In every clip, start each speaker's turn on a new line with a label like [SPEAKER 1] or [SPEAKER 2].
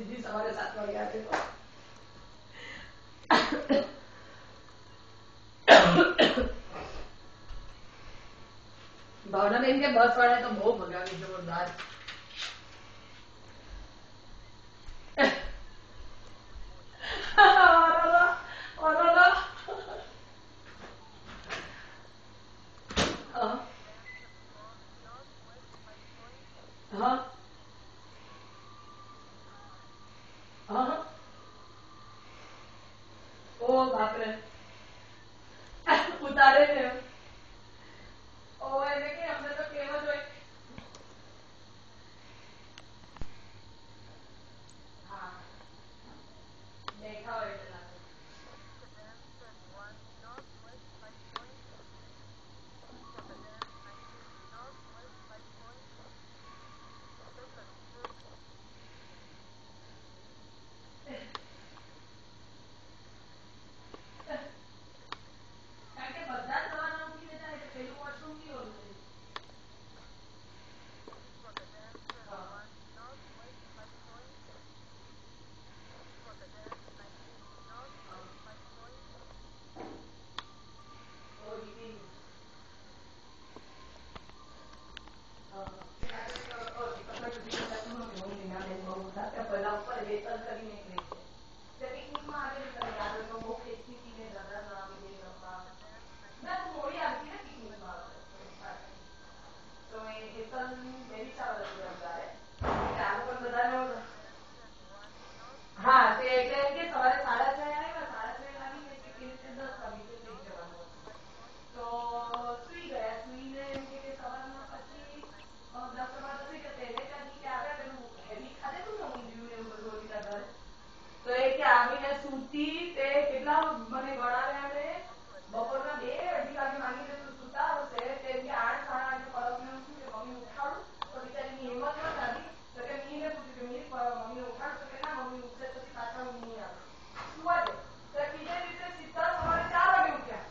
[SPEAKER 1] સીધી સવારે 7 વાગે આવે તો ભાવનાબેન કે બસ વાળા તો બહુ ભગાવી જોરદાર. ઓ બાપરે ઉતારે ને ઓ એને કે અમને તો કેમ જ હોય. હા દેખા હોય એટલે કારણ કે બધા સવારના ઉઠી જતા એટલે પેલું વોશરૂમ ની હોતું. હા તે એટલે એમ કે સવારે 6:30 આવ્યા 6:30 લાગી ને કે 10 વાગે લઈ જવાનું તો સુઈ ગયા સુઈને એમ કે સવારમાં પછી 10 વાગે સુઈ ગયા એને ત્યાંથી કે આવ્યા પેલું હેવી ખાધેલું ને ઊંધિયું ને એવું બધું હતી ઘરે તો એ કે આવીને સૂતી તે કેટલા મને ગણાવ્યા ને બપોરના 2-2:30 વાગે માંગીને સુતા હશે તે કે 8 8:30 પરમ શું કે મમ્મી ઉઠાડું તો બિચારીની હિંમત ન થતી તો કે મીને પૂછ્યું કે મીર મમ્મીને ઉઠાડ તો કે ના મમ્મી ઉઠશે પછી પાછા ઊંઘ નહીં આવે સુવા દે તો બીજા દિવસે સીધા સવારે 4 વાગે ઉઠ્યા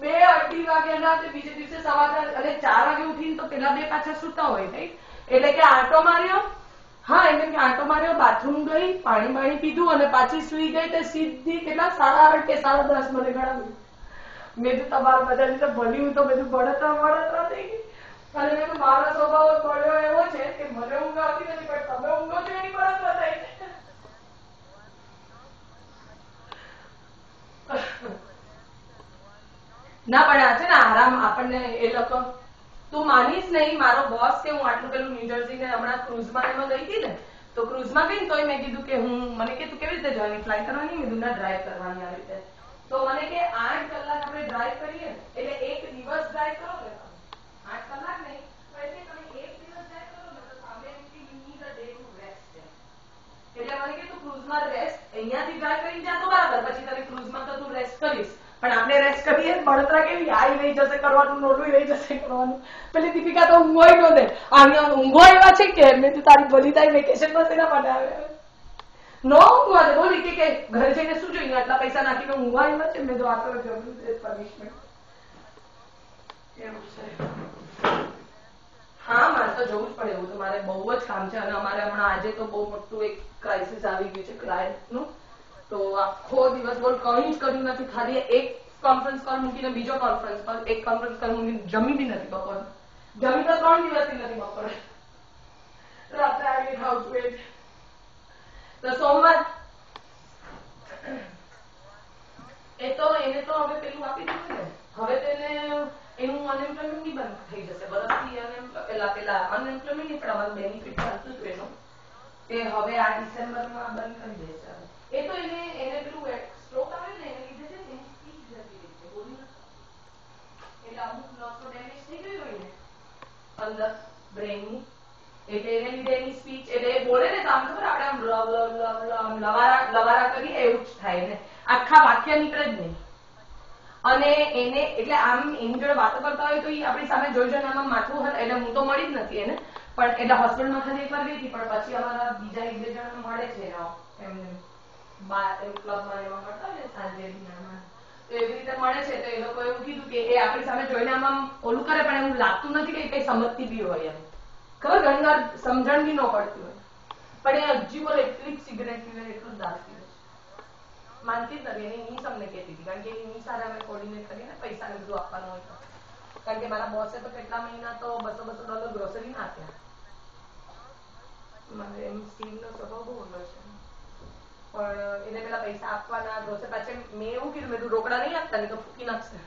[SPEAKER 1] 2-2:30 વાગ્યાના તે બીજે દિવસે સવારે અને 4 વાગે ઉઠીને તો પેલા બે પાછા સુતા હોય રાઈટ એટલે કે આંટો માર્યો હા એટલે કે આંટો માર્યો બાથરૂમ ગઈ પાણી પીધું અને પાછી સુઈ ગઈ તે સીધી કેટલા 8:30 કે 10:30 મને ગણાવ્યું મેં તો તમારા બધાની તો ભલી હું તો બધું બળતરા થઈ ગઈ અને મેં તો મારો સ્વભાવ મળ્યો એવો છે કે મને ઊંઘ આવતી નથી પણ તમે ઊંઘો છો એની બળતરા થઈ ના પણ આ છે ને આરામ આપણને એ લોકો તું માનીશ નહીં મારો બોસ કે હું આટલું પેલું ન્યુજર્સી ને હમણાં ક્રુઝમાં એમાં ગઈ હતી ને તો ક્રુઝમાં ગઈ ને તોય મેં કીધું કે હું મને કે તું કેવી રીતે જવાની ફ્લાઇટ કરવાની મેં કીધું ના ડ્રાઈવ કરવાની આવી રીતે તો મને કે 8 કલાક આપણે ડ્રાઈવ કરીએ એટલે એક દિવસ ડ્રાઈવ કરો ને 8 કલાક નહીં પણ એટલે તમે એક દિવસ ડ્રાઈવ કરો ને તો સામે એમ કે you need a day to rest એટલે મને કે તું ક્રુઝમાં રેસ્ટ અહીંયાથી ડ્રાઈવ કરીને જા તો બરાબર પછી તને ક્રુઝમાં તો તું રેસ્ટ કરીશ પણ આપણે રેસ્ટ કરીએ બળતરા કેવી આઈ રહી જશે કરવાનું નોલું રહી જશે કરવાનું પેલી દીપિકા તો ઊંઘોય ન દે આની ઊંઘો એવા છે કે મેં તું તારી ભલી થાય વેકેશનમાં શેના માટે આવે નો ઊંઘવા દે બોલી કે ઘરે જઈને શું જોઈને આટલા પૈસા નાખીને ઊંઘવા એવા છે મેં તો આ તો જરૂર છે પનિશમેન્ટ એવું છે હા મારે તો જવું જ પડે એવું તો મારે બહુ જ કામ છે અને અમારે હમણાં આજે તો બહુ મોટું એક ક્રાઇસિસ આવી ગયું છે ક્લાયન્ટનું તો આખો દિવસ બોલ કઈ જ કર્યું નથી ખાલી એક કોન્ફરન્સ કોલ મૂકીને બીજો કોન્ફરન્સ કોલ એક કોન્ફરન્સ કોલ મૂકીને જમી બી નથી બપોર જમી તો 3 દિવસથી નથી બપોરે રાત્રે આવી ખાવું છું તો સોમવાર એ તો એને તો હવે પેલું આપી દીધું ને હવે તેને એનું અનએમ્પ્લોયમેન્ટ બી બંધ થઈ જશે વર્ષથી પેલા અનએમ્પ્લોયમેન્ટ નહીં પણ અમારું બેનિફિટ ચાલતું હતું એનું એ હવે આ ડિસેમ્બરમાં બંધ કરી દેશે એ તો એને પેલું સ્ટ્રોક આવે ને એને લીધે છે ને એની સ્પીચ જતી રહી છે બોલી એટલે અમુક નસો ડેમેજ થઈ ગઈ હોય ને અંદર બ્રેનની એટલે એને લીધે એની સ્પીચ એટલે એ બોલે ને તો આમ ખબર આપણે આમ લવારા કરીએ એવું જ થાય ને આખા વાક્ય નીકળે જ નહીં અને એને એટલે આમ એની જોડે વાતો કરતા હોય તો એ આપણી સામે જોઈ જોઈને આમાં માથું એટલે હું તો મળી જ નથી એને પણ એટલે હોસ્પિટલમાં ખાલી એકવાર ગઈ હતી પણ પછી અમારા બીજા 1-2 જણ મળે છે એમને ક્લબમાં એમાં મળતા હોય ને સાંજે ડિનરમાં તો એવી રીતે મળે છે તો એ લોકો એવું કીધું કે એ આપણી સામે જોઈને આમાં ઓલું કરે પણ એવું લાગતું નથી કે કઈ સમજતી બી હોય એમ ખબર ઘણી વાર સમજણ બી ન પડતી હોય પણ એ હજી બોલો એટલી જ સિગરેટ પીવે એટલું જ દારૂ પીવે છે માનતી જ નથી એની નીસ અમને કહેતી હતી કારણ કે એની નીસ સાથે અમે કોર્ડિનેટ કરીને પૈસાને બધું આપવાનું હોય તો કારણ કે મારા બોસે તો કેટલા મહિના તો $200 ગ્રોસરી ના આપ્યા મારે એમ સ્ટીવનો સ્વભાવ બહુ ઊંડો છે પણ એને પેલા પૈસા આપવાના ગ્રોસરી પાછળ મેં એવું કીધું મેં રોકડા નહીં આપતા નહીં તો ફૂકી નાખશે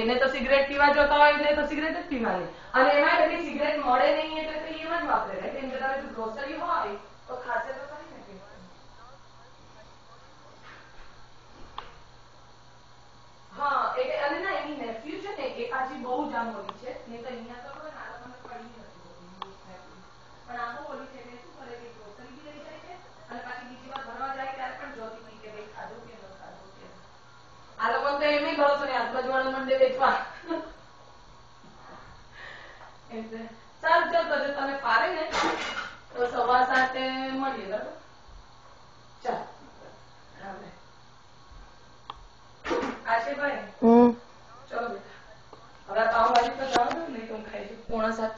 [SPEAKER 1] એને તો સિગરેટ પીવા જોતા હોય એટલે તો સિગરેટ જ પીવાની અને એમાં બધી સિગરેટ મળે નહીં એટલે તો એમ જ વાપરે રાઈટ એમ કે તમે ગ્રોસરી હોય તો ખાશે તો ખરી ને હા એટલે અને ના એની નેફ્યુ છે ને એ પાછી બહુ જ આમ ઓલી છે નહીં તો અહીંયા તો ખબર આ લોકોને પડી નથી પણ આ બહુ ઓલી છે એટલે શું કરે કે ગ્રોસરી બી લઈ જાય છે અને પાછી બીજી વાર ભરવા જાય ત્યારે પણ જોતી હતી કે ભાઈ ખાધું કે ન ખાધું કે આ લોકો તો એમ ભરોસો નહીં આજુબાજુવાળા મંડે વેચવા એટલે ચાલ ચાલ તો તમે ફાવે ને તો 7:15 મળીએ બરાબર ચાલ આશીભાઈ ચલો બેટા હવે પાઉંભાજી તો જવાનું નહીં તો હું ખાઈ લઉં 6:45